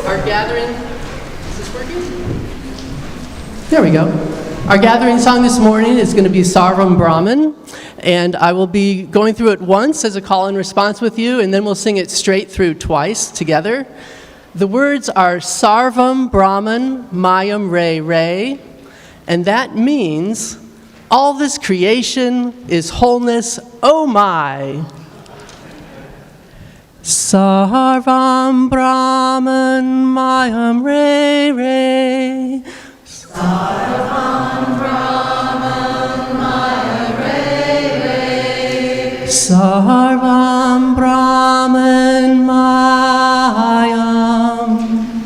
Our gathering, is this working? There we go. Our gathering song this morning is going to be Sarvam Brahman, and I will be going through it once as a call and response with you, and then we'll sing it straight through twice together. The words are Sarvam Brahman Mayam Re Re, and that means all this creation is wholeness, oh my. Sarvam Brahman Mayam Re Re. Sarvam Brahman Mayam Re Re. Sarvam Brahman Mayam.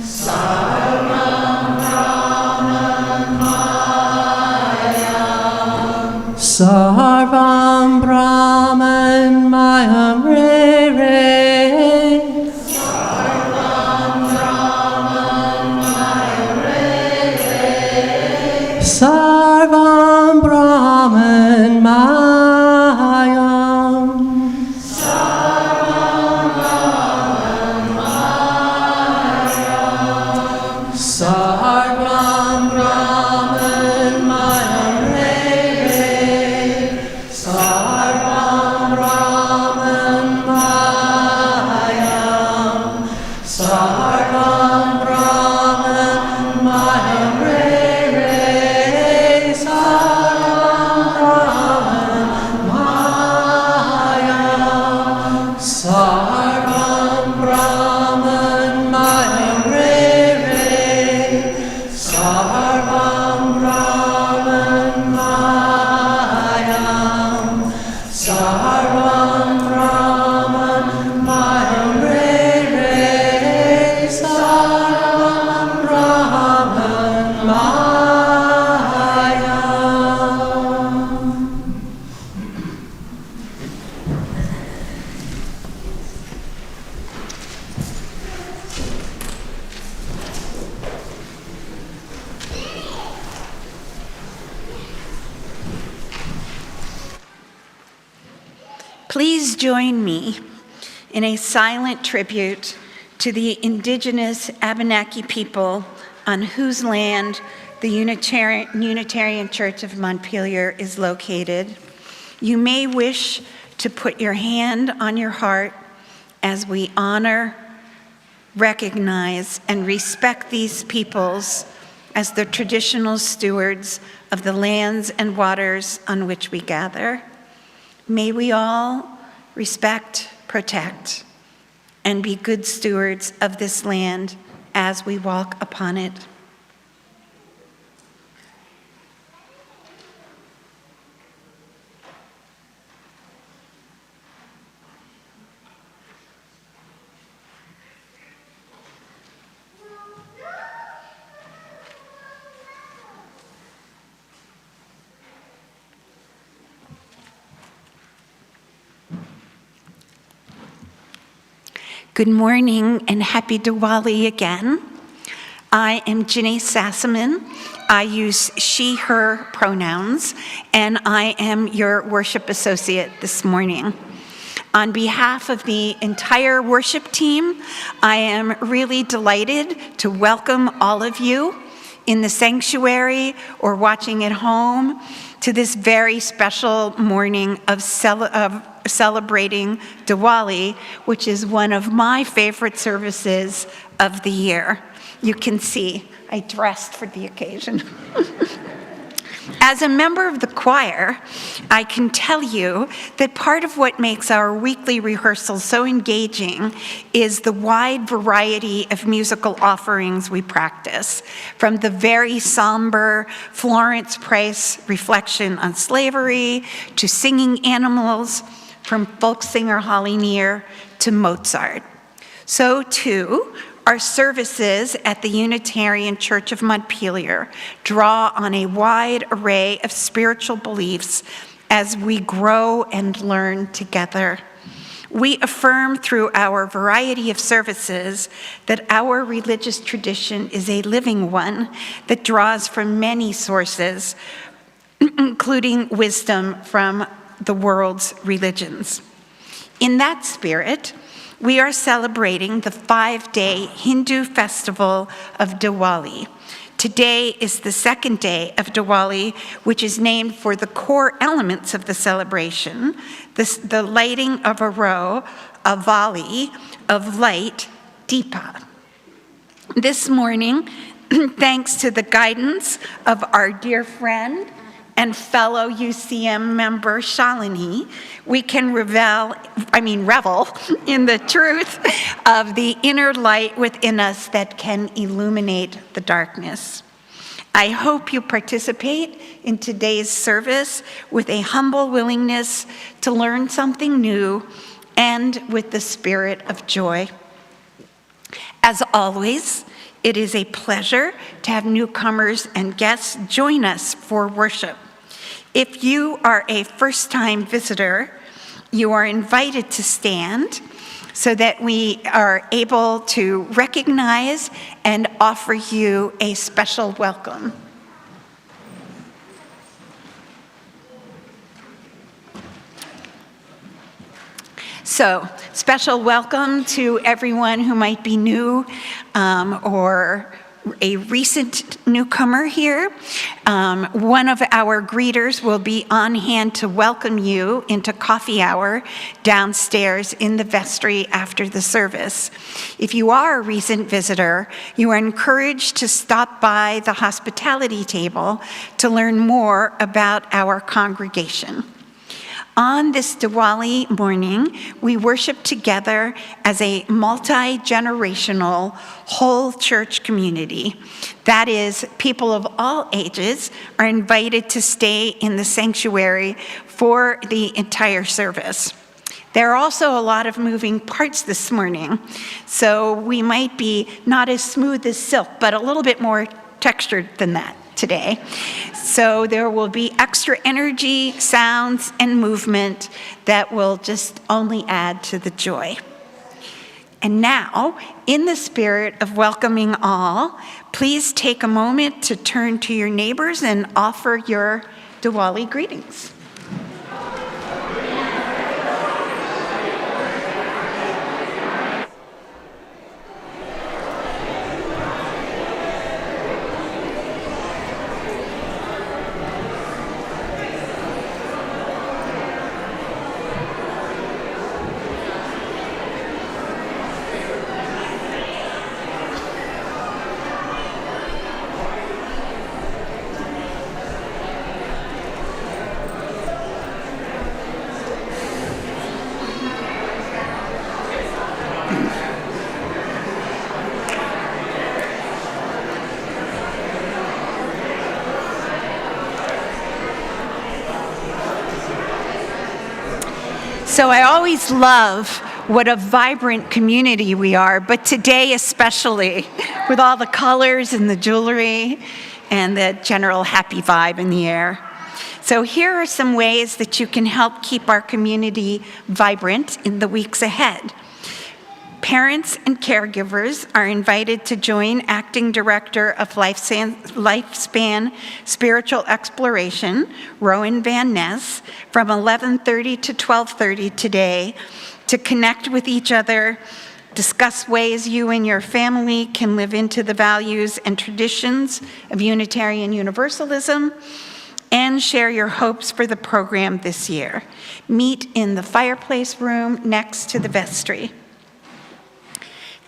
Sarvam Brahman Mayam. Sarvam Brahman Mayam Re Re. Sarvam Brahman Mayam. Sarvam Brahman Mayam. Sarvam Brahman Mayam Re Re. Sarvam Brahman Mayam. Sarvam Brahman Mayam Re. Please join me in a silent tribute to the indigenous Abenaki people on whose land the Unitarian Church of Montpelier is located. You may wish to put your hand on your heart as we honor, recognize, and respect these peoples as the traditional stewards of the lands and waters on which we gather. May we all respect, protect, and be good stewards of this land as we walk upon it. Good morning and happy Diwali again. I am Ginny Sassaman. I use she, her pronouns, and I am your worship associate this morning. On behalf of the entire worship team, I am really delighted to welcome all of you in the sanctuary or watching at home to this very special morning of celebrating Diwali, which is one of my favorite services of the year. You can see I dressed for the occasion. As a member of the choir, I can tell you that part of what makes our weekly rehearsals so engaging is the wide variety of musical offerings we practice, from the very somber Florence Price reflection on slavery, to singing animals, from folk singer Holly Near to Mozart. So too, our services at the Unitarian Church of Montpelier draw on a wide array of spiritual beliefs as we grow and learn together. We affirm through our variety of services that our religious tradition is a living one that draws from many sources, including wisdom from the world's religions. In that spirit, We are celebrating the 5-day Hindu festival of Diwali. Today is the second day of Diwali, which is named for the core elements of the celebration, the lighting of a row, a volley of light, Deepa. This morning, thanks to the guidance of our dear friend and fellow UCM member Shalini, we can revel in the truth of the inner light within us that can illuminate the darkness. I hope you participate in today's service with a humble willingness to learn something new and with the spirit of joy. As always, it is a pleasure to have newcomers and guests join us for worship. If you are a first-time visitor, you are invited to stand so that we are able to recognize and offer you a special welcome. So, special welcome to everyone who might be new or a recent newcomer here. One of our greeters will be on hand to welcome you into coffee hour downstairs in the vestry after the service. If you are a recent visitor, you are encouraged to stop by the hospitality table to learn more about our congregation. On this Diwali morning, we worship together as a multi-generational whole church community. That is, people of all ages are invited to stay in the sanctuary for the entire service. There are also a lot of moving parts this morning, so we might be not as smooth as silk, but a little bit more textured than that today. So there will be extra energy, sounds, and movement that will just only add to the joy. And now, in the spirit of welcoming all, please take a moment to turn to your neighbors and offer your Diwali greetings. So I always love what a vibrant community we are, but today especially, with all the colors and the jewelry and the general happy vibe in the air. So here are some ways that you can help keep our community vibrant in the weeks ahead. Parents and caregivers are invited to join Acting Director of Lifespan Spiritual Exploration, Rowan Van Ness, from 11:30 to 12:30 today to connect with each other, discuss ways you and your family can live into the values and traditions of Unitarian Universalism, and share your hopes for the program this year. Meet in the fireplace room next to the vestry.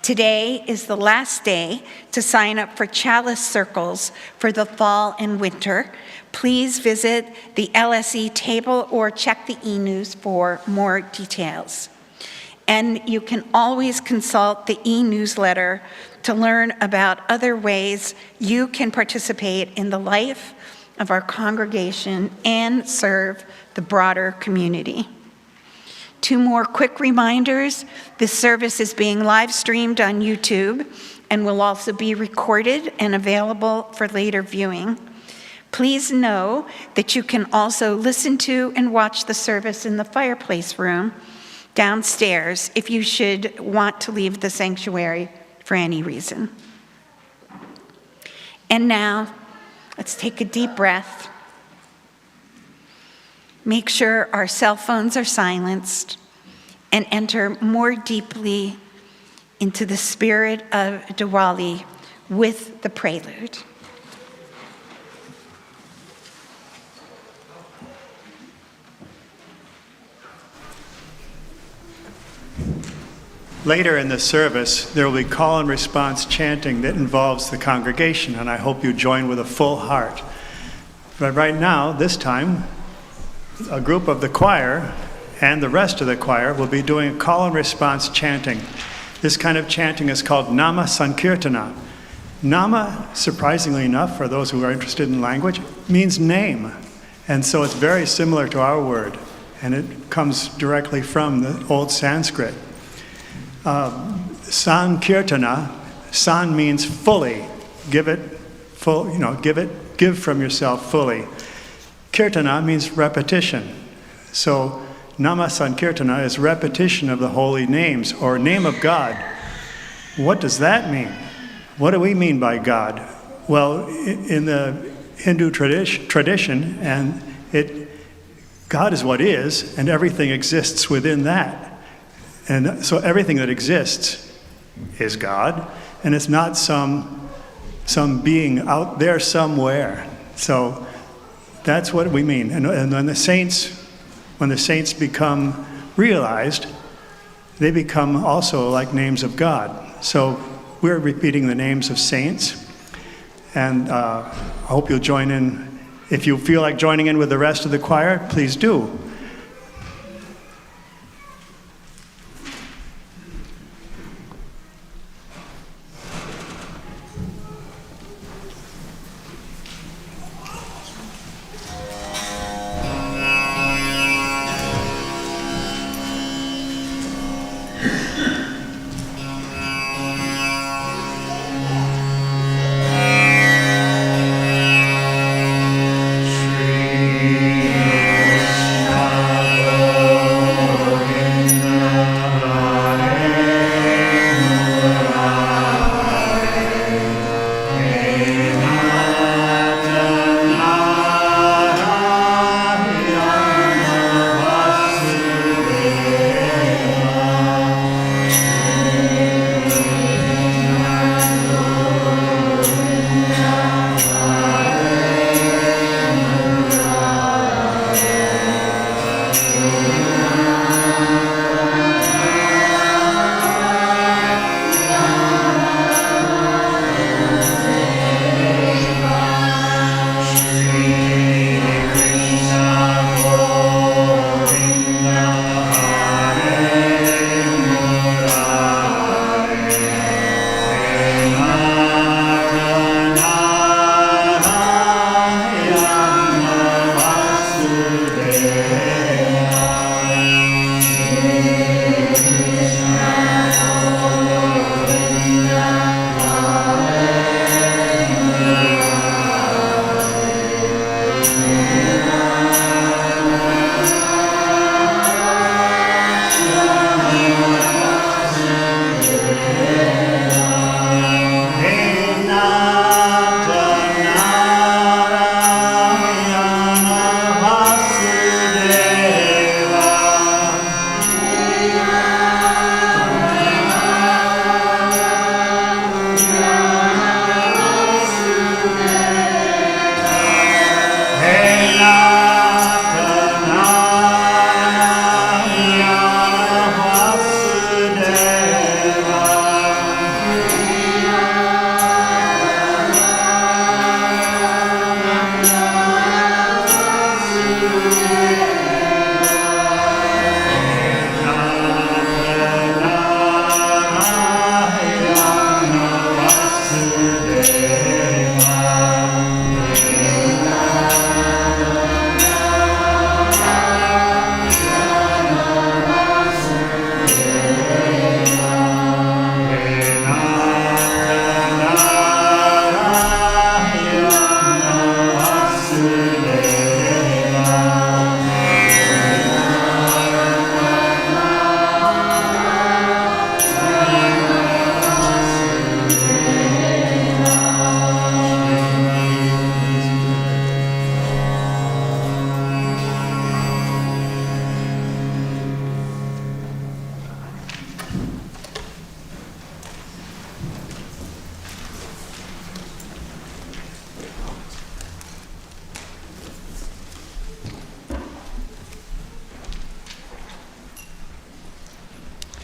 Today is the last day to sign up for chalice circles for the fall and winter. Please visit the LSE table or check the e-news for more details. And you can always consult the e-newsletter to learn about other ways you can participate in the life of our congregation and serve the broader community. Two more quick reminders. This service is being live streamed on YouTube and will also be recorded and available for later viewing. Please know that you can also listen to and watch the service in the fireplace room downstairs if you should want to leave the sanctuary for any reason. And now, let's take a deep breath. Make sure our cell phones are silenced and enter more deeply into the spirit of Diwali with the prelude. Later in the service, there will be call and response chanting that involves the congregation, and I hope you join with a full heart. But right now, this time, a group of the choir and the rest of the choir will be doing call and response chanting. This kind of chanting is called Nama Sankirtana. Nama, surprisingly enough, for those who are interested in language, means name. And so it's very similar to our word, and it comes directly from the old Sanskrit. Sankirtana, san means fully, give it full, give from yourself fully. Kirtana means repetition. So Nama Sankirtana is repetition of the holy names or name of God. What does that mean? What do we mean by God? Well, in the Hindu tradition, God is what is, and everything exists within that. And so everything that exists is God, and it's not some being out there somewhere. So that's what we mean. And when the saints become realized, they become also like names of God. So we're repeating the names of saints, and I hope you'll join in. If you feel like joining in with the rest of the choir, please do. Shri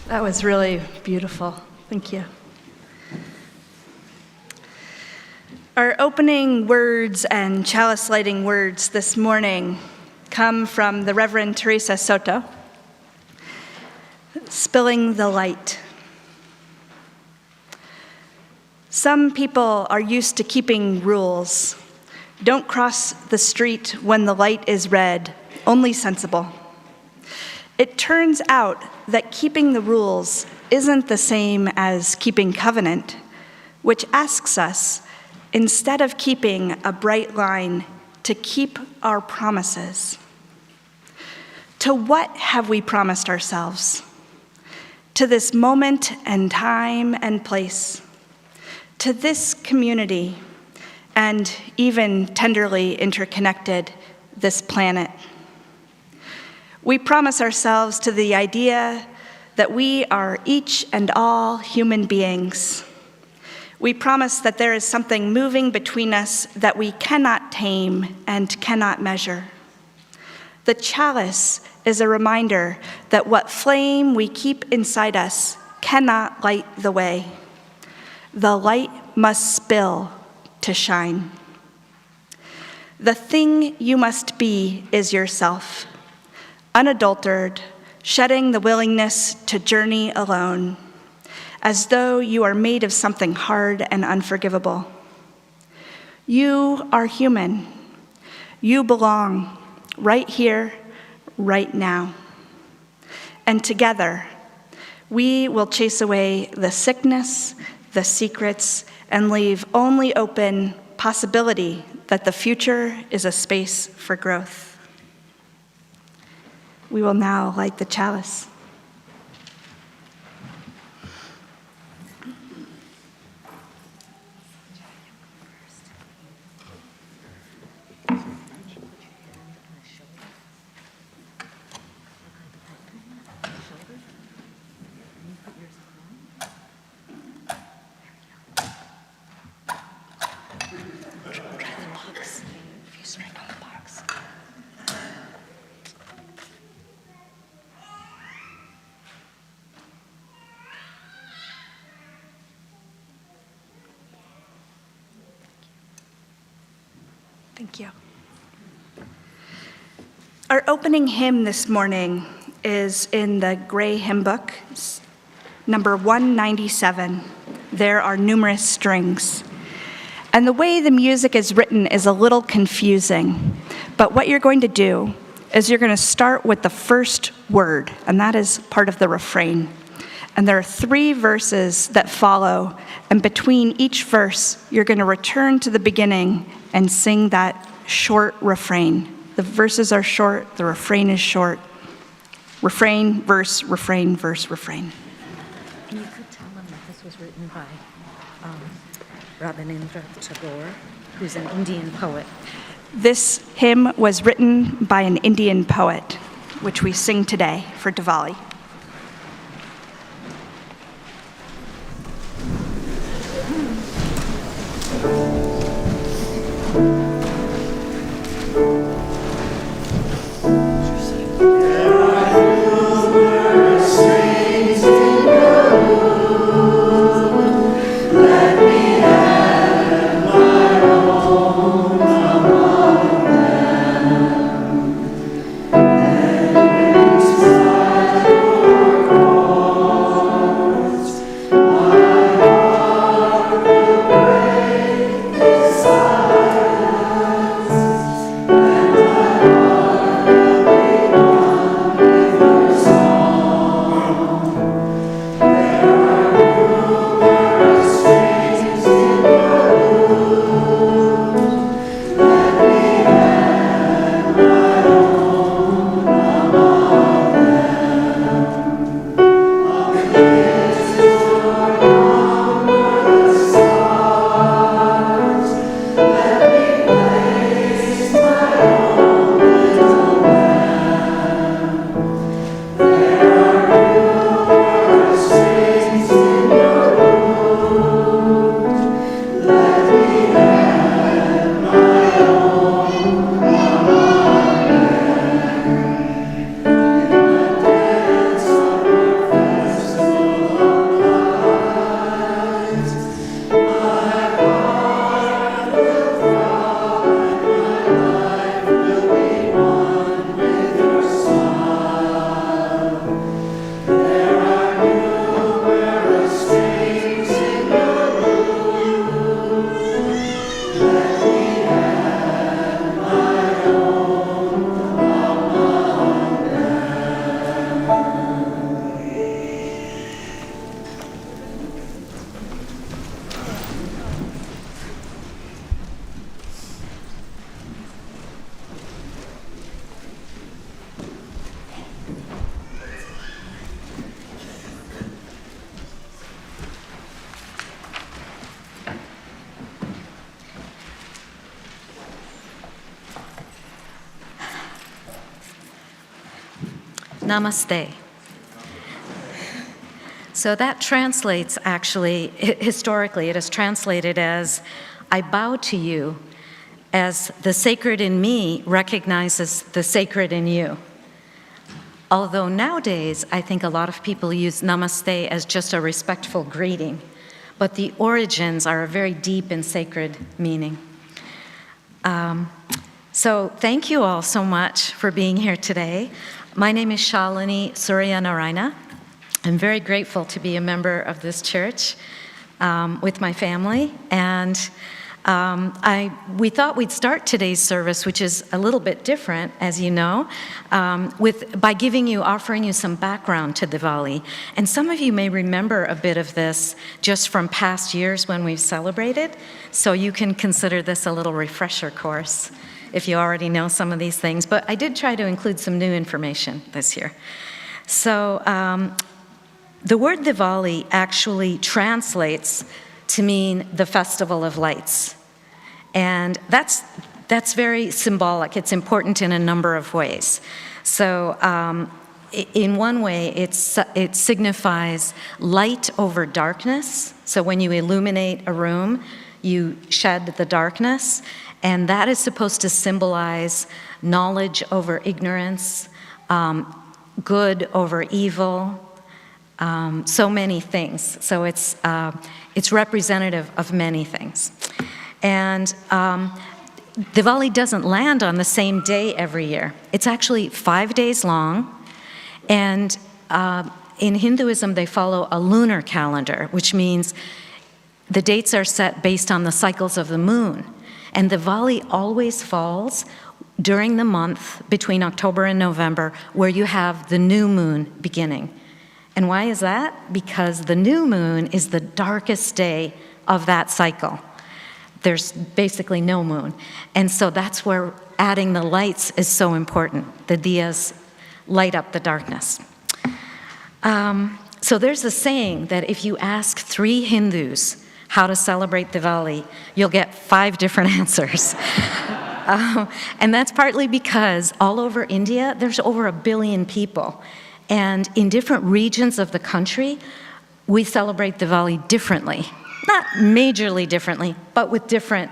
That was really beautiful. Thank you. Our opening words and chalice lighting words this morning come from the Reverend Teresa Soto, Spilling the Light. Some people are used to keeping rules. Don't cross the street when the light is red, only sensible. It turns out that keeping the rules isn't the same as keeping covenant, which asks us, instead of keeping a bright line, to keep our promises. To what have we promised ourselves? To this moment and time and place, to this community, and even tenderly interconnected, this planet. We promise ourselves to the idea that we are each and all human beings. We promise that there is something moving between us that we cannot tame and cannot measure. The chalice is a reminder that what flame we keep inside us cannot light the way. The light must spill to shine. The thing you must be is yourself, unadulterated, shedding the willingness to journey alone, as though you are made of something hard and unforgivable. You are human. You belong right here, right now. And together, we will chase away the sickness, the secrets, and leave only open possibility that the future is a space for growth. We will now light the chalice. Thank you. Our opening hymn this morning is in the gray hymn book, number 197. There are numerous strings. And the way the music is written is a little confusing. But what you're going to do is you're going to start with the first word, and that is part of the refrain. And there are 3 verses that follow, and between each verse, you're going to return to the beginning and sing that short refrain. The verses are short, the refrain is short. Refrain, verse, refrain, verse, refrain. And you could tell them that this was written by Rabindranath Tagore, who's an Indian poet. This hymn was written by an Indian poet, which we sing today for Diwali. Inspired Namaste. So that translates actually, historically, it is translated as, I bow to you as the sacred in me recognizes the sacred in you. Although nowadays, I think a lot of people use namaste as just a respectful greeting, but the origins are a very deep and sacred meaning. So thank you all so much for being here today. My name is Shalini Suryanarayana. I'm very grateful to be a member of this church with my family, and we thought we'd start today's service, which is a little bit different, as you know, by offering you some background to Diwali. And some of you may remember a bit of this just from past years when we've celebrated, so you can consider this a little refresher course if you already know some of these things. But I did try to include some new information this year. So the word Diwali actually translates to mean the festival of lights. And that's very symbolic. It's important in a number of ways. So in one way, it signifies light over darkness. So when you illuminate a room, you shed the darkness. And that is supposed to symbolize knowledge over ignorance, good over evil, so many things. So it's representative of many things. And Diwali doesn't land on the same day every year. It's actually 5 days long. And in Hinduism, they follow a lunar calendar, which means the dates are set based on the cycles of the moon. And Diwali always falls during the month between October and November, where you have the new moon beginning. And why is that? Because the new moon is the darkest day of that cycle. There's basically no moon. And so that's where adding the lights is so important. The diyas light up the darkness. So there's a saying that if you ask 3 Hindus how to celebrate Diwali, you'll get 5 different answers. And that's partly because all over India, there's over 1 billion people. And in different regions of the country, we celebrate Diwali differently. Not majorly differently, but with different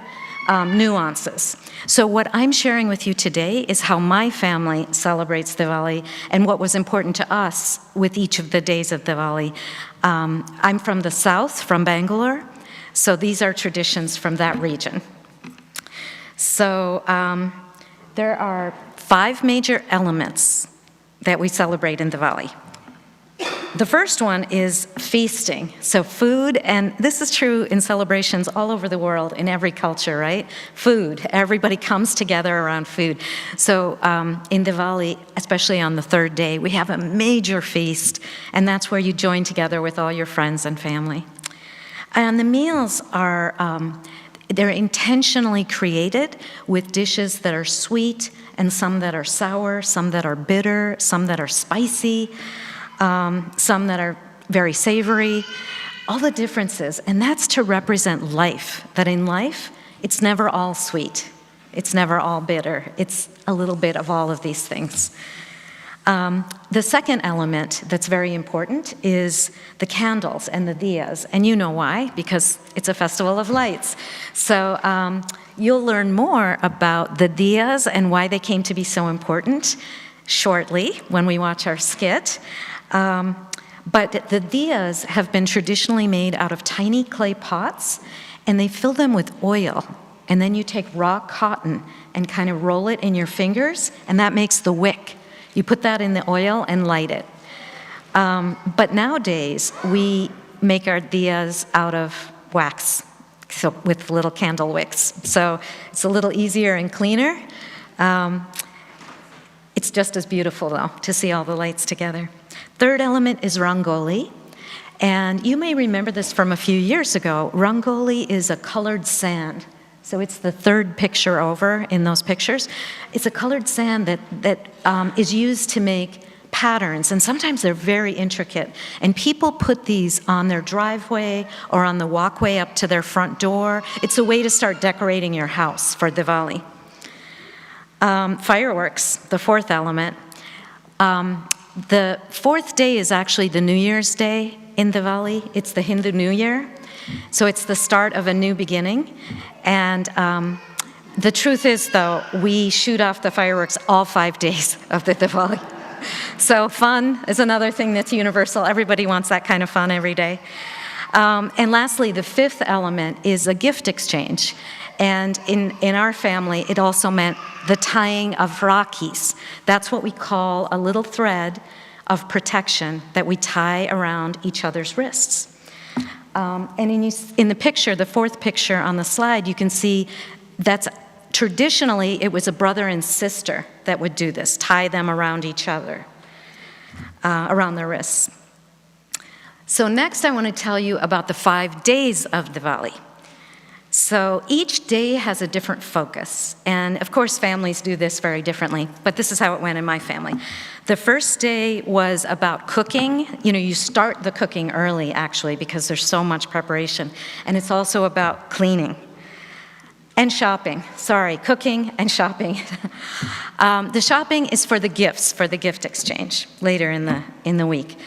nuances. So what I'm sharing with you today is how my family celebrates Diwali and what was important to us with each of the days of Diwali. I'm from the south, from Bangalore, so these are traditions from that region. So there are 5 major elements that we celebrate in Diwali. The first one is feasting. So food, and this is true in celebrations all over the world, in every culture, right? Food. Everybody comes together around food. So in Diwali, especially on the 3rd day, we have a major feast, and that's where you join together with all your friends and family. And the meals are, they're intentionally created with dishes that are sweet, and some that are sour, some that are bitter, some that are spicy, some that are very savory, all the differences. And that's to represent life, that in life, it's never all sweet. It's never all bitter. It's a little bit of all of these things. The second element that's very important is the candles and the diyas. And you know why, because it's a festival of lights. So you'll learn more about the diyas and why they came to be so important shortly when we watch our skit. But the diyas have been traditionally made out of tiny clay pots, and they fill them with oil. And then you take raw cotton and kind of roll it in your fingers, and that makes the wick. You put that in the oil and light it. But nowadays, we make our diyas out of wax, so with little candle wicks. So it's a little easier and cleaner. It's just as beautiful, though, to see all the lights together. Third element is rangoli. And you may remember this from a few years ago. Rangoli is a colored sand. So it's the 3rd picture over in those pictures. It's a colored sand that is used to make patterns, and sometimes they're very intricate. And people put these on their driveway or on the walkway up to their front door. It's a way to start decorating your house for Diwali. Fireworks, the 4th element. The fourth day is actually the New Year's Day in Diwali. It's the Hindu New Year. So it's the start of a new beginning. And the truth is, though, we shoot off the fireworks all 5 days of the Diwali. So fun is another thing that's universal. Everybody wants that kind of fun every day. And lastly, the fifth element is a gift exchange. And in our family, it also meant the tying of rakis. That's what we call a little thread of protection that we tie around each other's wrists. And in the picture, the fourth picture on the slide, you can see that's traditionally, it was a brother and sister that would do this, tie them around each other, around their wrists. So next I want to tell you about the 5 days of Diwali. So each day has a different focus. And of course, families do this very differently, but this is how it went in my family. The first day was about cooking. You know, you start the cooking early, actually, because there's so much preparation. And it's also about cleaning. And shopping. Sorry, cooking and shopping. The shopping is for the gifts, for the gift exchange later in the week.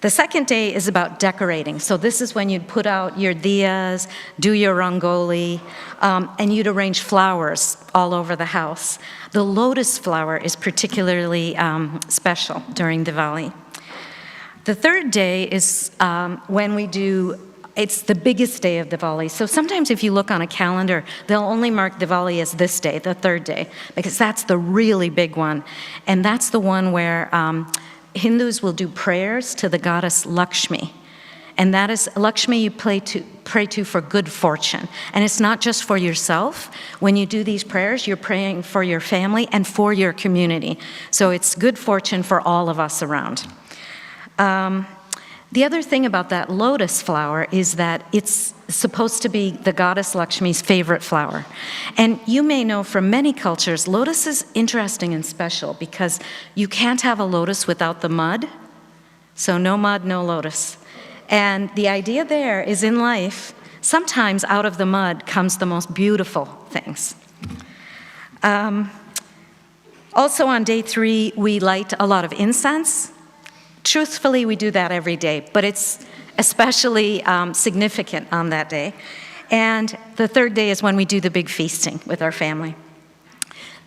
The second day is about decorating. So this is when you'd put out your diyas, do your rangoli, and you'd arrange flowers all over the house. The lotus flower is particularly special during Diwali. The third day is when we do. It's the biggest day of Diwali. So sometimes if you look on a calendar, they'll only mark Diwali as this day, the third day, because that's the really big one. And that's the one where Hindus will do prayers to the goddess Lakshmi. And that is, Lakshmi you pray to for good fortune. And it's not just for yourself. When you do these prayers, you're praying for your family and for your community. So it's good fortune for all of us around. The other thing about that lotus flower is that it's supposed to be the goddess Lakshmi's favorite flower. And you may know from many cultures, lotus is interesting and special because you can't have a lotus without the mud. So no mud, no lotus. And the idea there is in life, sometimes out of the mud comes the most beautiful things. Also on day 3, we light a lot of incense. Truthfully, we do that every day, but it's especially significant on that day. And the third day is when we do the big feasting with our family.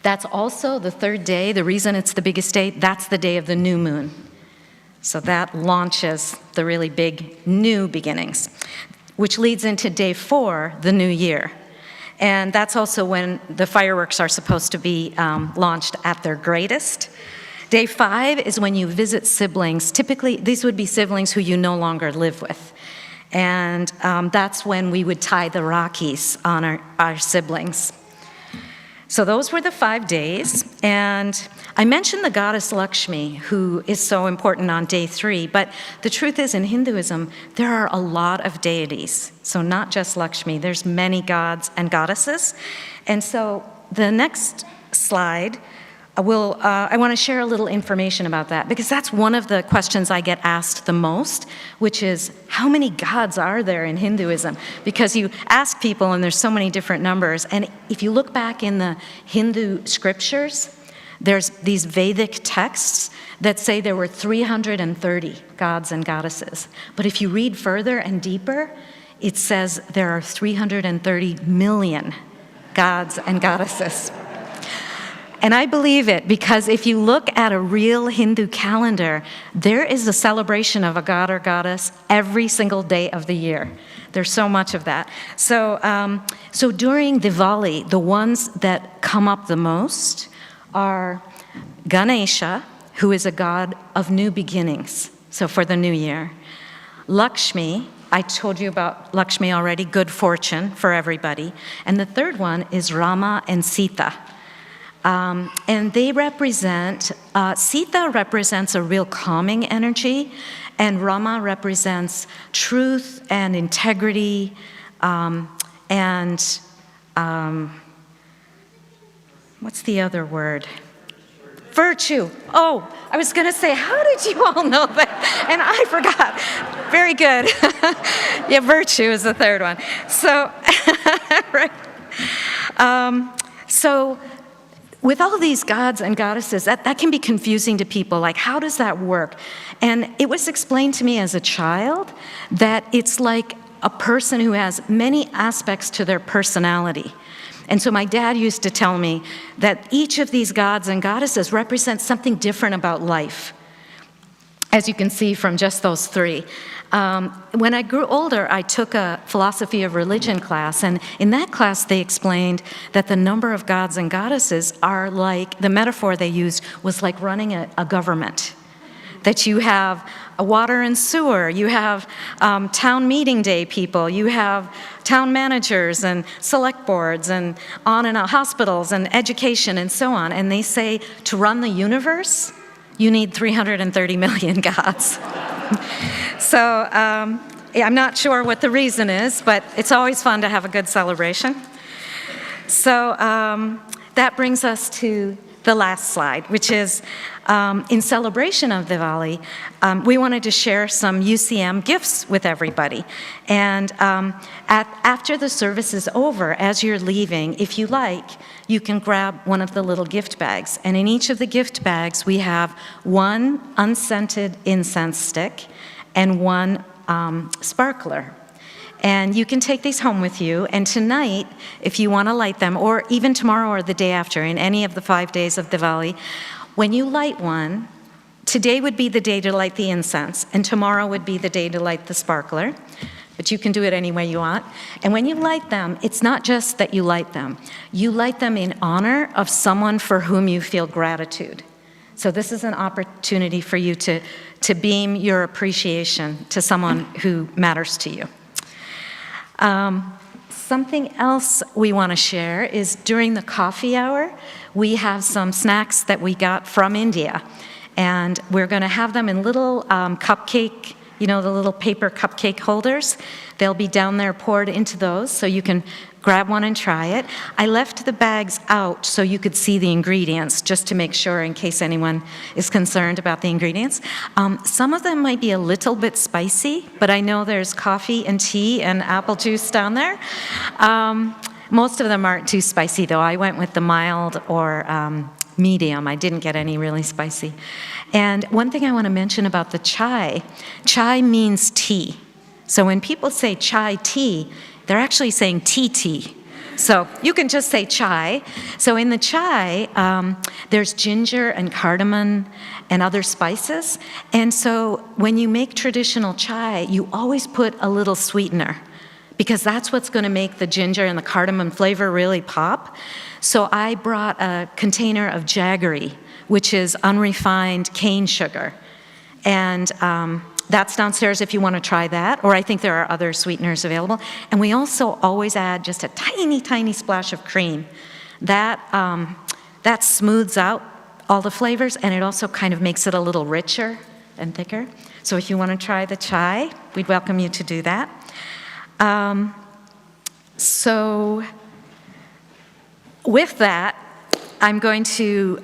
That's also the third day. The reason it's the biggest day, that's the day of the new moon. So that launches the really big new beginnings, which leads into day 4, the new year. And that's also when the fireworks are supposed to be launched at their greatest. Day 5 is when you visit siblings. Typically, these would be siblings who you no longer live with. And that's when we would tie the rakis on our siblings. So those were the 5 days. And I mentioned the goddess Lakshmi, who is so important on day 3. But the truth is, in Hinduism, there are a lot of deities. So not just Lakshmi. There's many gods and goddesses. And so the next slide, I want to share a little information about that, because that's one of the questions I get asked the most, which is, how many gods are there in Hinduism? Because you ask people and there's so many different numbers. And if you look back in the Hindu scriptures, there's these Vedic texts that say there were 330 gods and goddesses. But if you read further and deeper, it says there are 330 million gods and goddesses. And I believe it because if you look at a real Hindu calendar, there is a celebration of a god or goddess every single day of the year. There's so much of that. So during Diwali, the ones that come up the most are Ganesha, who is a god of new beginnings, so for the new year. Lakshmi, I told you about Lakshmi already, good fortune for everybody. And the third one is Rama and Sita. And they represent, Sita represents a real calming energy, and Rama represents truth and integrity, and what's the other word? Virtue. Oh, I was going to say, how did you all know that? And I forgot. Very good. Yeah, virtue is the third one. So, right. So with all these gods and goddesses, that can be confusing to people. Like, how does that work? And it was explained to me as a child that it's like a person who has many aspects to their personality. And so my dad used to tell me that each of these gods and goddesses represents something different about life, as you can see from just those three. When I grew older, I took a philosophy of religion class, and in that class they explained that the number of gods and goddesses are like, the metaphor they used was like running a government. That you have a water and sewer, you have town meeting day people, you have town managers and select boards and on and on, hospitals and education and so on. And they say to run the universe, you need 330 million gods. So I'm not sure what the reason is, but it's always fun to have a good celebration. So that brings us to the last slide, which is in celebration of Diwali, we wanted to share some UCM gifts with everybody. And after the service is over, as you're leaving, if you like, you can grab one of the little gift bags. And in each of the gift bags, we have one unscented incense stick and one sparkler. And you can take these home with you, and tonight, if you want to light them, or even tomorrow or the day after, in any of the 5 days of Diwali, when you light one, today would be the day to light the incense, and tomorrow would be the day to light the sparkler, but you can do it any way you want. And when you light them, it's not just that you light them in honor of someone for whom you feel gratitude. So this is an opportunity for you to beam your appreciation to someone who matters to you. Something else we want to share is during the coffee hour, we have some snacks that we got from India. And we're going to have them in little cupcake, the little paper cupcake holders. They'll be down there poured into those, so you can grab one and try it. I left the bags out so you could see the ingredients, just to make sure in case anyone is concerned about the ingredients. Some of them might be a little bit spicy, but I know there's coffee and tea and apple juice down there. Most of them aren't too spicy, though. I went with the mild or medium. I didn't get any really spicy. And one thing I want to mention about the chai means tea. So when people say chai tea, they're actually saying tea. So you can just say chai. So in the chai, there's ginger and cardamom and other spices. And so when you make traditional chai, you always put a little sweetener, because that's what's going to make the ginger and the cardamom flavor really pop. So I brought a container of jaggery, which is unrefined cane sugar. And that's downstairs if you want to try that, or I think there are other sweeteners available. And we also always add just a tiny, tiny splash of cream. That smooths out all the flavors, and it also kind of makes it a little richer and thicker. So if you want to try the chai, we'd welcome you to do that. So with that, I'm going to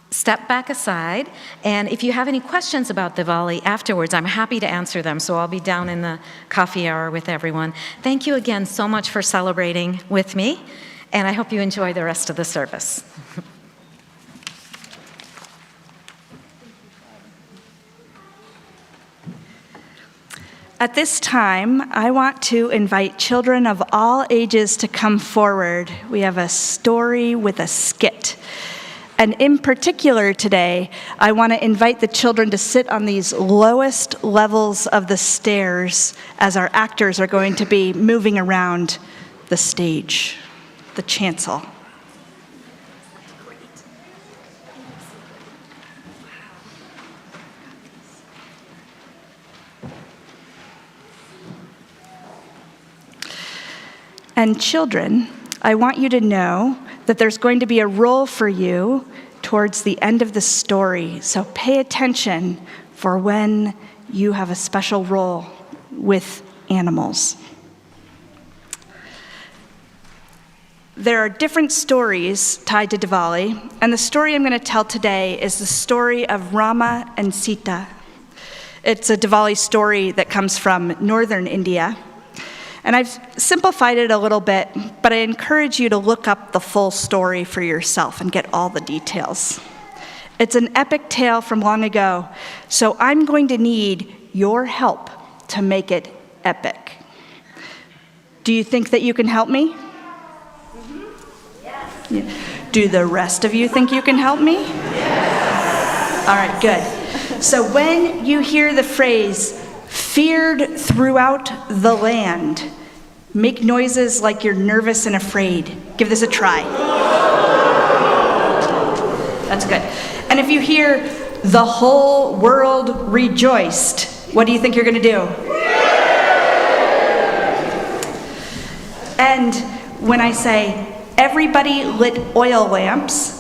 step back aside, and if you have any questions about Diwali afterwards, I'm happy to answer them, so I'll be down in the coffee hour with everyone. Thank you again so much for celebrating with me, and I hope you enjoy the rest of the service. At this time, I want to invite children of all ages to come forward. We have a story with a skit. And in particular today, I want to invite the children to sit on these lowest levels of the stairs as our actors are going to be moving around the stage, the chancel. And children, I want you to know that there's going to be a role for you towards the end of the story. So pay attention for when you have a special role with animals. There are different stories tied to Diwali, and the story I'm going to tell today is the story of Rama and Sita. It's a Diwali story that comes from northern India. And I've simplified it a little bit, but I encourage you to look up the full story for yourself and get all the details. It's an epic tale from long ago, so I'm going to need your help to make it epic. Do you think that you can help me? Yes. Yeah. Do the rest of you think you can help me? Yes. All right, good. So when you hear the phrase, feared throughout the land, make noises like you're nervous and afraid. Give this a try. That's good. And if you hear, the whole world rejoiced, what do you think you're going to do? And when I say, everybody lit oil lamps,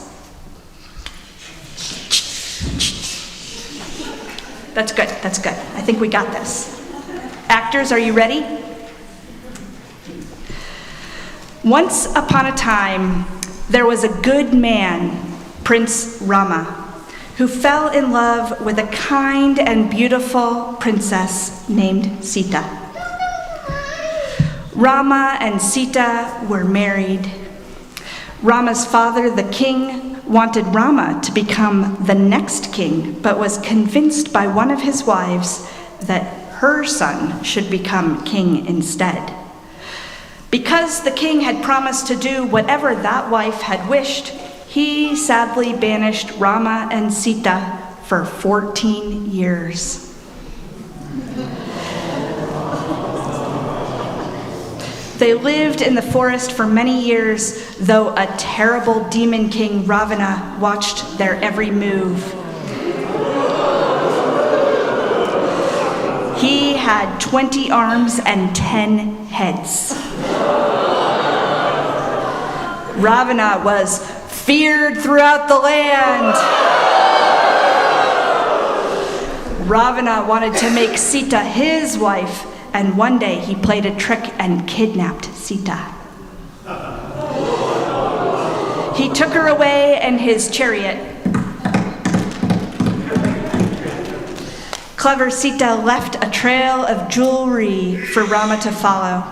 that's good, that's good. I think we got this. Actors, are you ready? Once upon a time, there was a good man, Prince Rama, who fell in love with a kind and beautiful princess named Sita. Rama and Sita were married. Rama's father, the king, wanted Rama to become the next king, but was convinced by one of his wives that her son should become king instead. Because the king had promised to do whatever that wife had wished, he sadly banished Rama and Sita for 14 years. They lived in the forest for many years, though a terrible demon king, Ravana, watched their every move. He had 20 arms and 10 heads. Ravana was feared throughout the land. Ravana wanted to make Sita his wife, and one day he played a trick and kidnapped Sita. He took her away in his chariot. Clever Sita left a trail of jewelry for Rama to follow.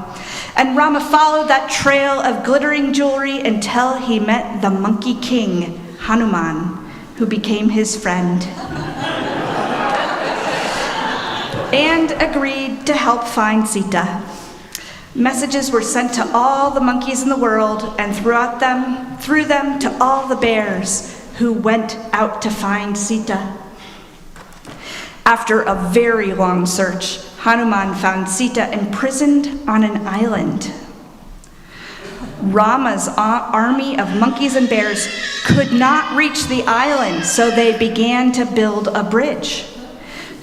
And Rama followed that trail of glittering jewelry until he met the monkey king, Hanuman, who became his friend. And agreed to help find Sita. Messages were sent to all the monkeys in the world and through them to all the bears who went out to find Sita. After a very long search, Hanuman found Sita imprisoned on an island. Rama's army of monkeys and bears could not reach the island, so they began to build a bridge.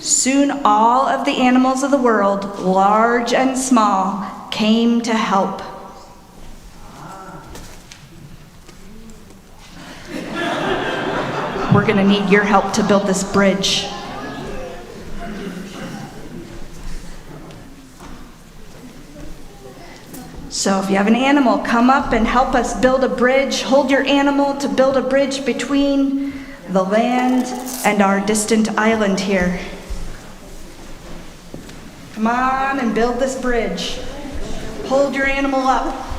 Soon all of the animals of the world, large and small, came to help. We're going to need your help to build this bridge. So if you have an animal, come up and help us build a bridge. Hold your animal to build a bridge between the land and our distant island here. Come on and build this bridge. Hold your animal up.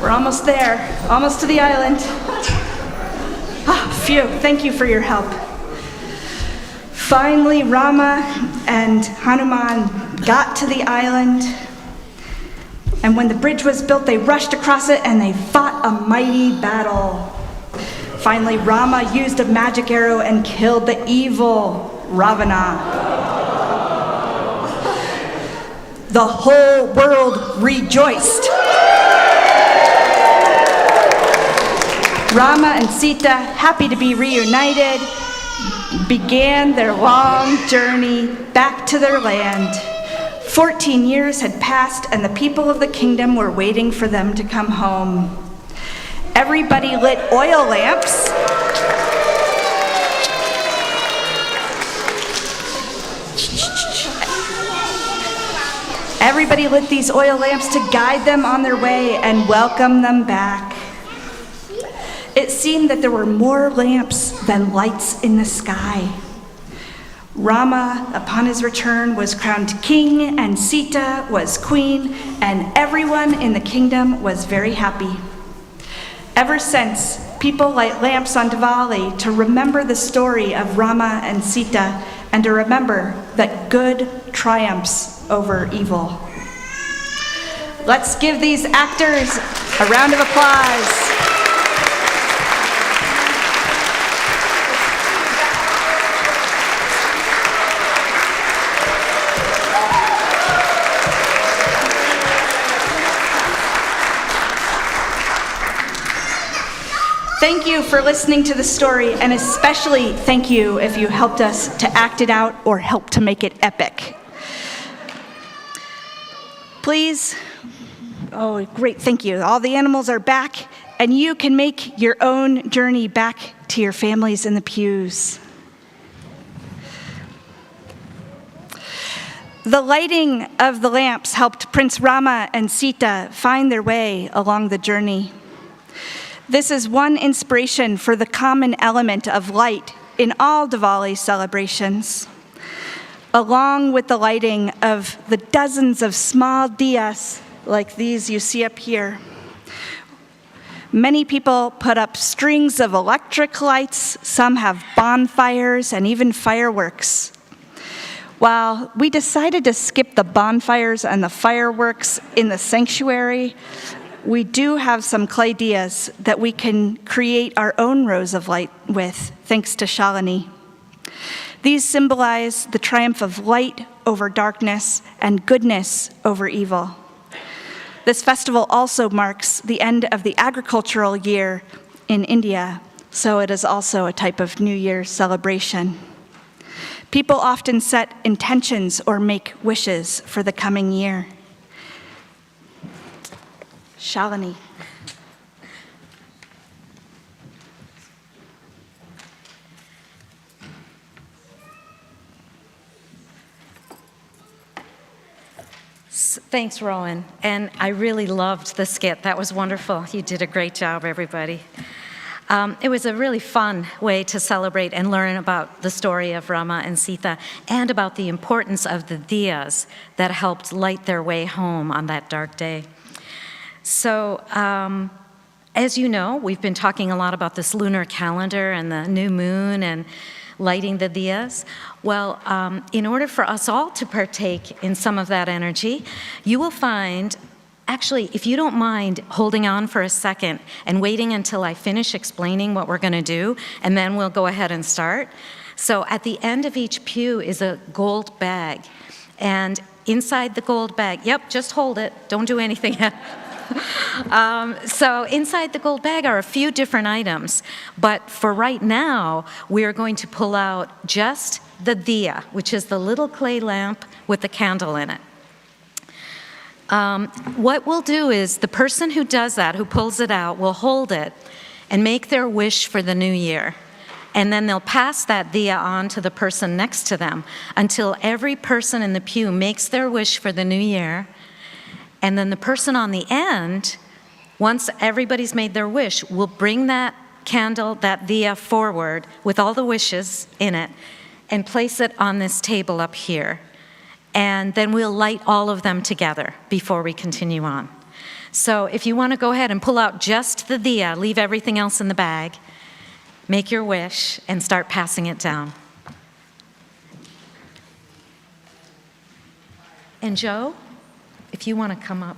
We're almost there, almost to the island. Phew, thank you for your help. Finally, Rama and Hanuman got to the island, and when the bridge was built, they rushed across it and they fought a mighty battle. Finally, Rama used a magic arrow and killed the evil Ravana. The whole world rejoiced. Rama and Sita, happy to be reunited, began their long journey back to their land. 14 years had passed, and the people of the kingdom were waiting for them to come home. Everybody lit oil lamps. Everybody lit these oil lamps to guide them on their way and welcome them back. It seemed that there were more lamps than lights in the sky. Rama, upon his return, was crowned king, and Sita was queen, and everyone in the kingdom was very happy. Ever since, people light lamps on Diwali to remember the story of Rama and Sita and to remember that good triumphs over evil. Let's give these actors a round of applause. Thank you for listening to the story, and especially thank you if you helped us to act it out or helped to make it epic. Please, oh great, thank you. All the animals are back, and you can make your own journey back to your families in the pews. The lighting of the lamps helped Prince Rama and Sita find their way along the journey. This is one inspiration for the common element of light in all Diwali celebrations. Along with the lighting of the dozens of small diyas like these you see up here, many people put up strings of electric lights, some have bonfires and even fireworks. While we decided to skip the bonfires and the fireworks in the sanctuary, we do have some clay diyas that we can create our own rows of light with, thanks to Shalini. These symbolize the triumph of light over darkness and goodness over evil. This festival also marks the end of the agricultural year in India, so it is also a type of New Year's celebration. People often set intentions or make wishes for the coming year. Shalini. Thanks, Rowan. And I really loved the skit. That was wonderful. You did a great job, everybody. It was a really fun way to celebrate and learn about the story of Rama and Sita and about the importance of the diyas that helped light their way home on that dark day. So, as you know, we've been talking a lot about this lunar calendar and the new moon and lighting the diyas. Well, in order for us all to partake in some of that energy, you will find, actually, if you don't mind holding on for a second and waiting until I finish explaining what we're going to do, and then we'll go ahead and start. So at the end of each pew is a gold bag. And inside the gold bag, yep, just hold it, don't do anything yet. So inside the gold bag are a few different items, but for right now, we are going to pull out just the diya, which is the little clay lamp with the candle in it. What we'll do is the person who does that, who pulls it out, will hold it and make their wish for the new year. And then they'll pass that diya on to the person next to them until every person in the pew makes their wish for the new year. And then the person on the end, once everybody's made their wish, will bring that candle, that diya forward with all the wishes in it and place it on this table up here. And then we'll light all of them together before we continue on. So if you want to go ahead and pull out just the diya, leave everything else in the bag, make your wish, and start passing it down. And Joe, if you want to come up.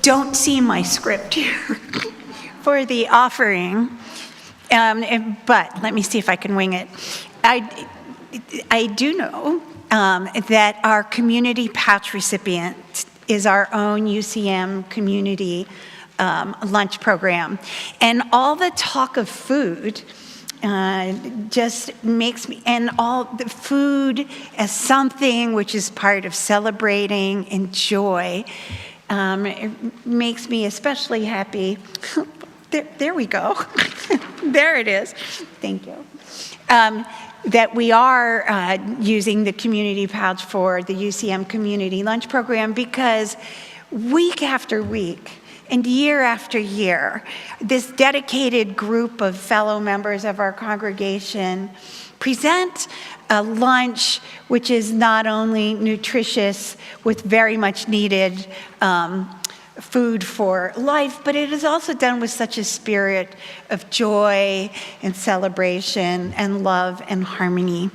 don't see my script here for the offering, but let me see if I can wing it. I do know that our community pouch recipient is our own UCM community lunch program. And all the talk of food just makes me, and all the food as something which is part of celebrating and joy, it makes me especially happy. There we go. There it is. Thank you. That we are using the community pouch for the UCM community lunch program, because week after week and year after year, this dedicated group of fellow members of our congregation present a lunch which is not only nutritious with very much needed food for life, but it is also done with such a spirit of joy and celebration and love and harmony.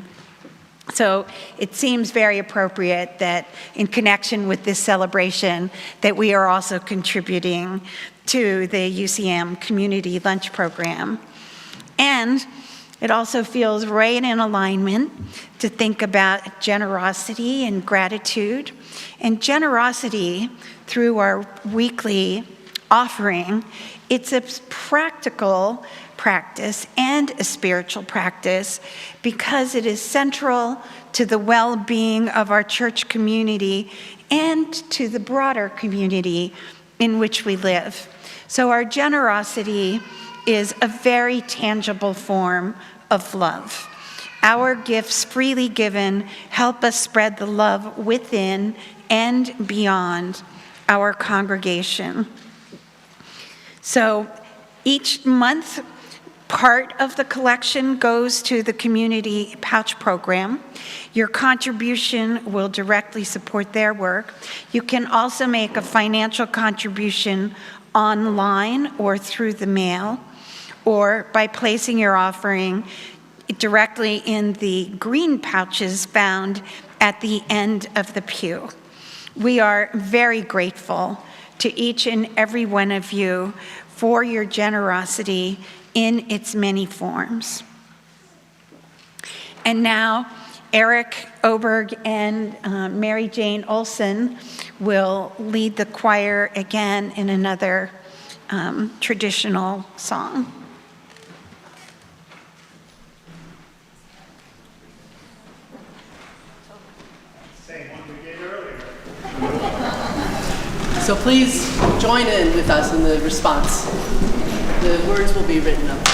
So it seems very appropriate that in connection with this celebration that we are also contributing to the UCM Community Lunch Program. And it also feels right in alignment to think about generosity and gratitude. And generosity through our weekly offering, it's a practical practice and a spiritual practice because it is central to the well-being of our church community and to the broader community in which we live. So our generosity is a very tangible form of love. Our gifts freely given help us spread the love within and beyond our congregation. So each month, part of the collection goes to the Community Pouch Program. Your contribution will directly support their work. You can also make a financial contribution online or through the mail, or by placing your offering directly in the green pouches found at the end of the pew. We are very grateful to each and every one of you for your generosity in its many forms. And now, Eric Oberg and Mary Jane Olson will lead the choir again in another traditional song. So please join in with us in the response. The words will be written up.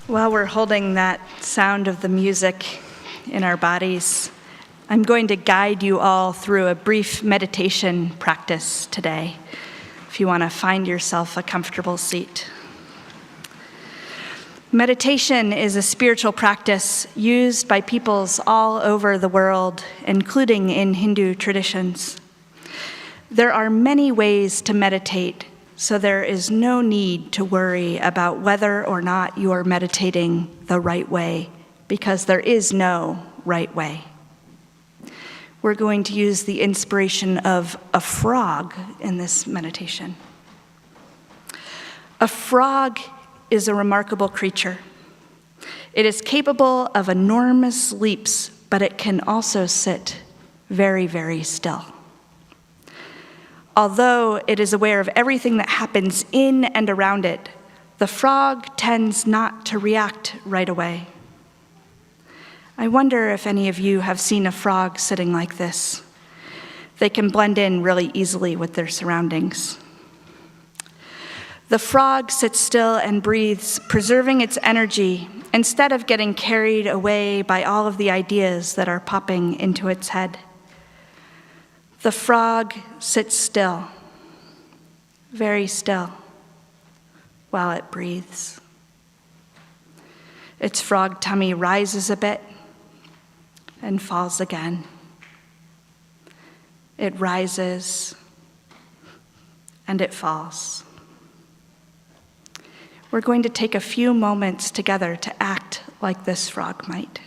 While we're holding that sound of the music in our bodies, I'm going to guide you all through a brief meditation practice today, if you want to find yourself a comfortable seat. Meditation is a spiritual practice used by peoples all over the world, including in Hindu traditions. There are many ways to meditate, so there is no need to worry about whether or not you are meditating the right way, because there is no right way. We're going to use the inspiration of a frog in this meditation. A frog is a remarkable creature. It is capable of enormous leaps, but it can also sit very, very still. Although it is aware of everything that happens in and around it, the frog tends not to react right away. I wonder if any of you have seen a frog sitting like this. They can blend in really easily with their surroundings. The frog sits still and breathes, preserving its energy instead of getting carried away by all of the ideas that are popping into its head. The frog sits still, very still, while it breathes. Its frog tummy rises a bit and falls again. It rises and it falls. We're going to take a few moments together to act like this frog might.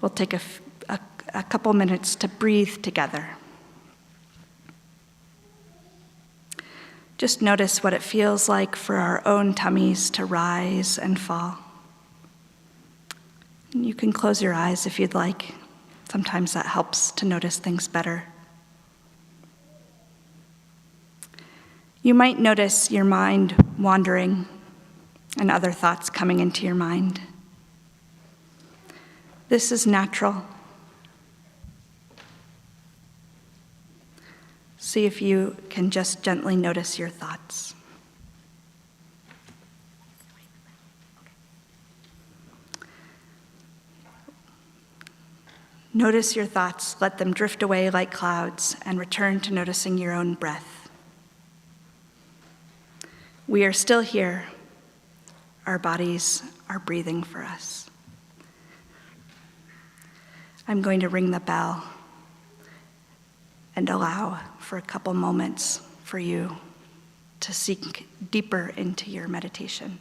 We'll take a couple minutes to breathe together. Just notice what it feels like for our own tummies to rise and fall. You can close your eyes if you'd like. Sometimes that helps to notice things better. You might notice your mind wandering and other thoughts coming into your mind. This is natural. See if you can just gently notice your thoughts. Notice your thoughts, let them drift away like clouds, and return to noticing your own breath. We are still here. Our bodies are breathing for us. I'm going to ring the bell and allow for a couple moments for you to sink deeper into your meditation.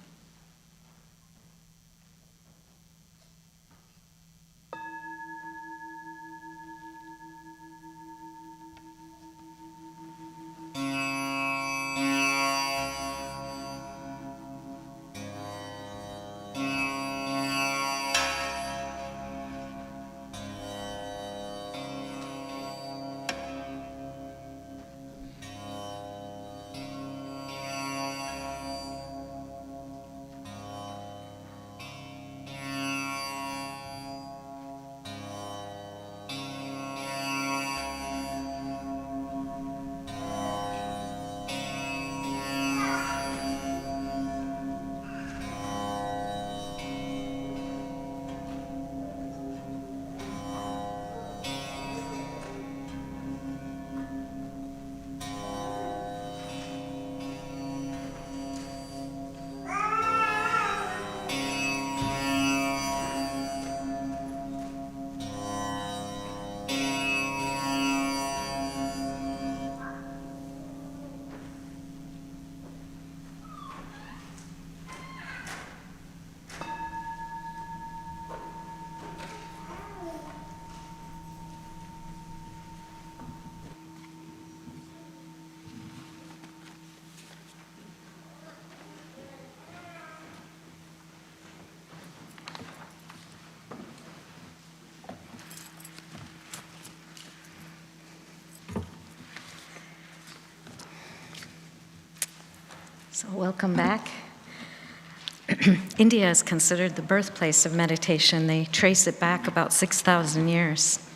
So welcome back. India is considered the birthplace of meditation. They trace it back about 6,000 years,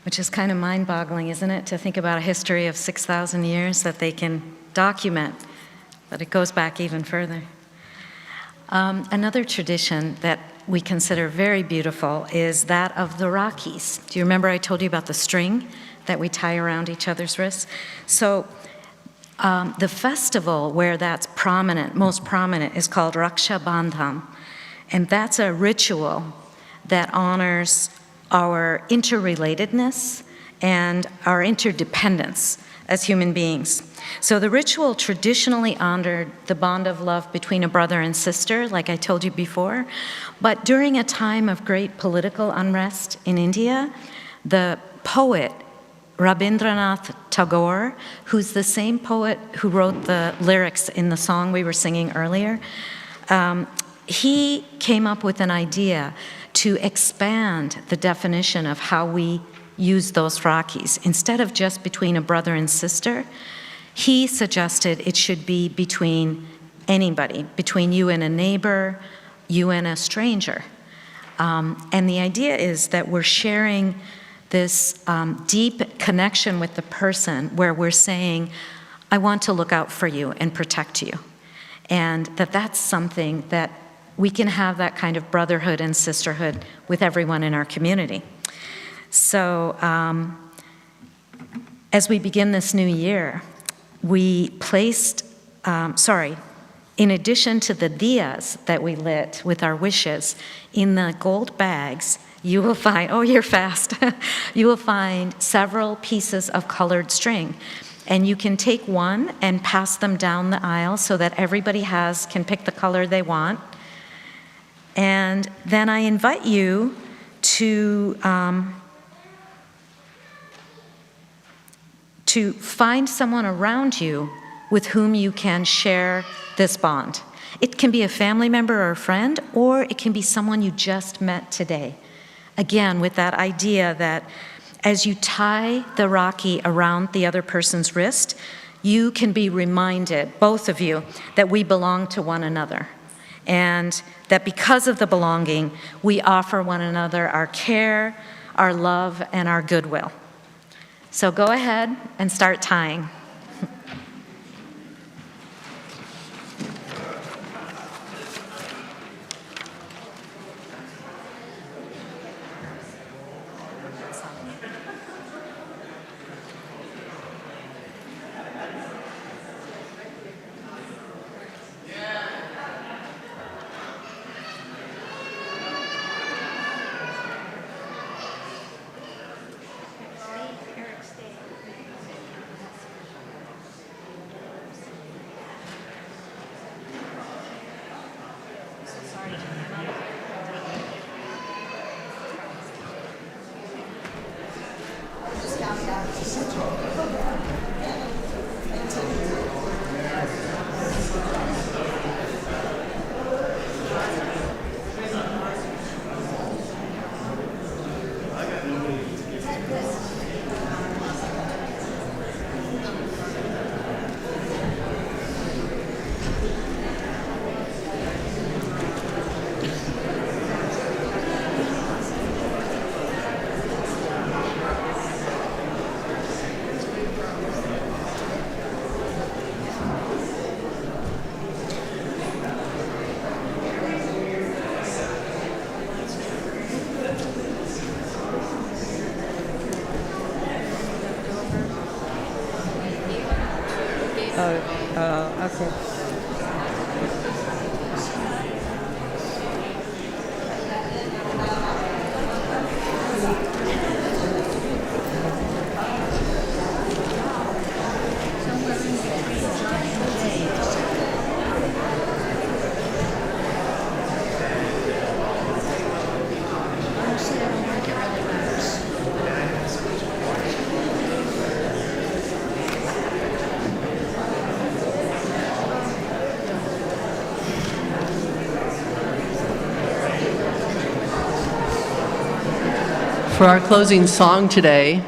which is kind of mind-boggling, isn't it, to think about a history of 6,000 years that they can document, but it goes back even further. Another tradition that we consider very beautiful is that of the Rakis. Do you remember I told you about the string that we tie around each other's wrists? So the festival where that's prominent, most prominent, is called Raksha Bandhan. And that's a ritual that honors our interrelatedness and our interdependence as human beings. So the ritual traditionally honored the bond of love between a brother and sister, like I told you before. But during a time of great political unrest in India, the poet Rabindranath Tagore, who's the same poet who wrote the lyrics in the song we were singing earlier, he came up with an idea to expand the definition of how we use those Rakis. Instead of just between a brother and sister, he suggested it should be between anybody, between you and a neighbor, you and a stranger. And the idea is that we're sharing this deep connection with the person where we're saying, I want to look out for you and protect you. And that's something that we can have, that kind of brotherhood and sisterhood with everyone in our community. So as we begin this new year, we placed, in addition to the diyas that we lit with our wishes, in the gold bags, you will find, oh, you're fast, you will find several pieces of colored string. And you can take one and pass them down the aisle so that everybody can pick the color they want. And then I invite you to find someone around you with whom you can share this bond. It can be a family member or a friend, or it can be someone you just met today. Again, with that idea that as you tie the Rakhi around the other person's wrist, you can be reminded, both of you, that we belong to one another. And that because of the belonging, we offer one another our care, our love, and our goodwill. So go ahead and start tying. Okay. For our closing song today,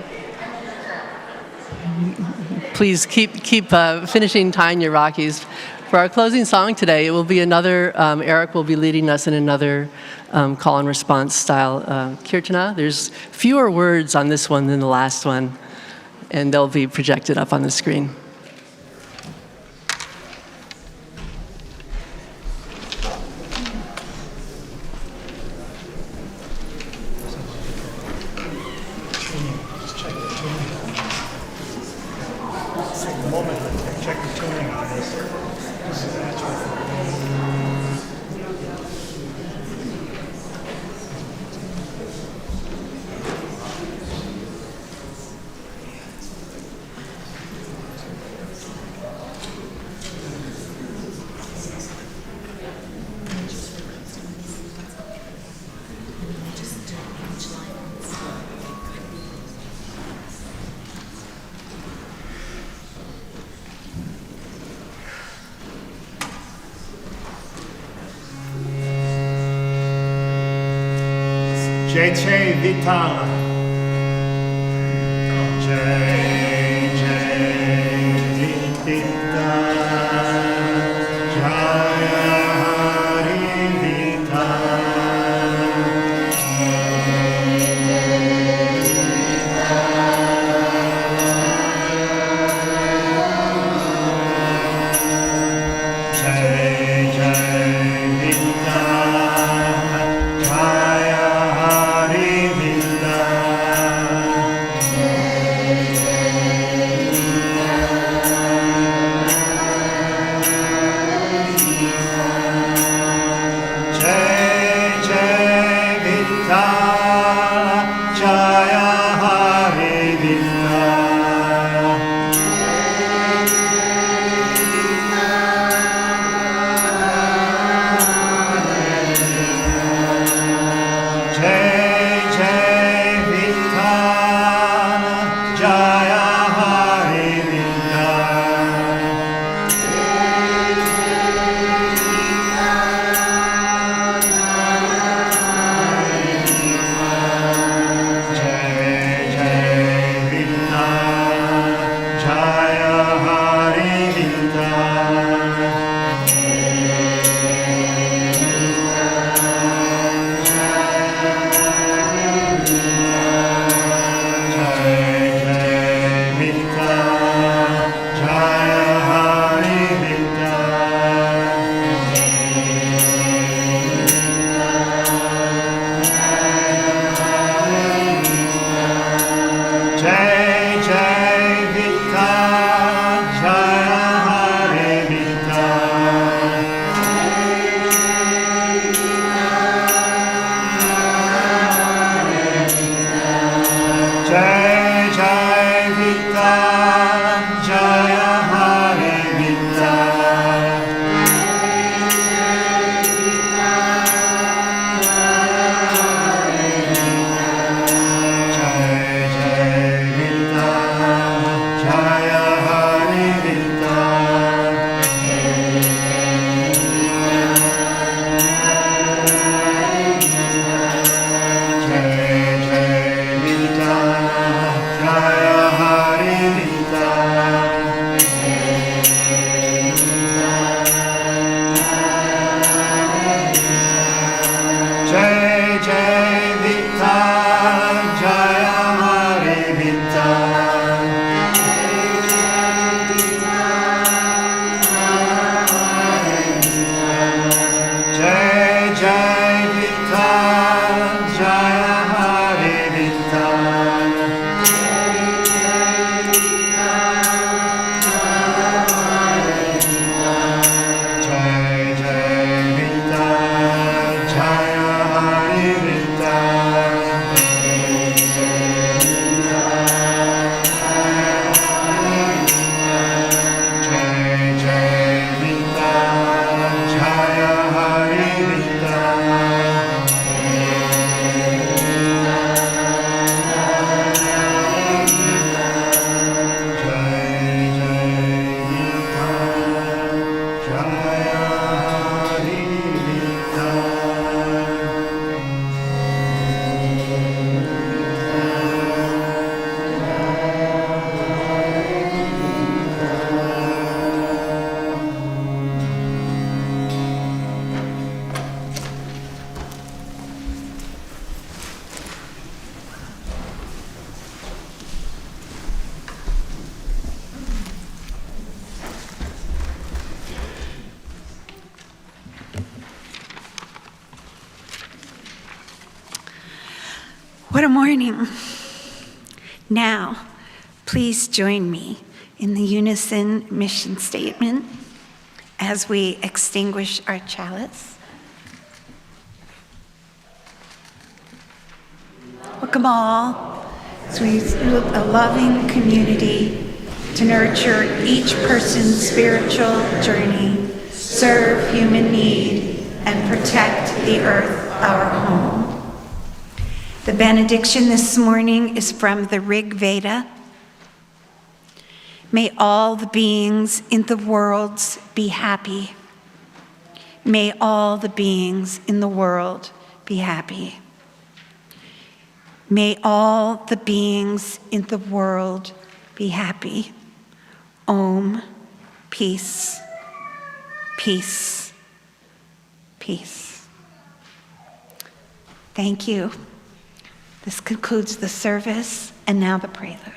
please keep finishing tying your Rakis. For our closing song today, it will be another, Eric will be leading us in another call and response style kirtana. There's fewer words on this one than the last one, and they'll be projected up on the screen. a moment to check the tuning on this. This is natural. Jai Vitala. Jai Vitala. Jaya Hari Vitala. Jai Vitala. Jaya Hari What a morning. Now, please join me in the unison mission statement as we extinguish our chalice. Welcome all as we build a loving community to nurture each person's spiritual journey, serve human need, and protect the earth, our home. The benediction this morning is from the Rig Veda. May all the beings in the world be happy. May all the beings in the world be happy. May all the beings in the world be happy. Om, peace, peace, peace. Thank you. This concludes the service, and now the postlude.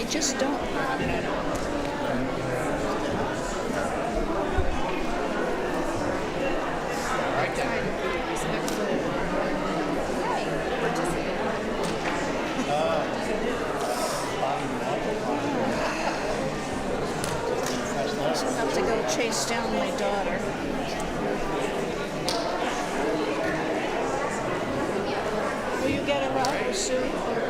I just don't. I have to go chase down my daughter. Will you get her up soon?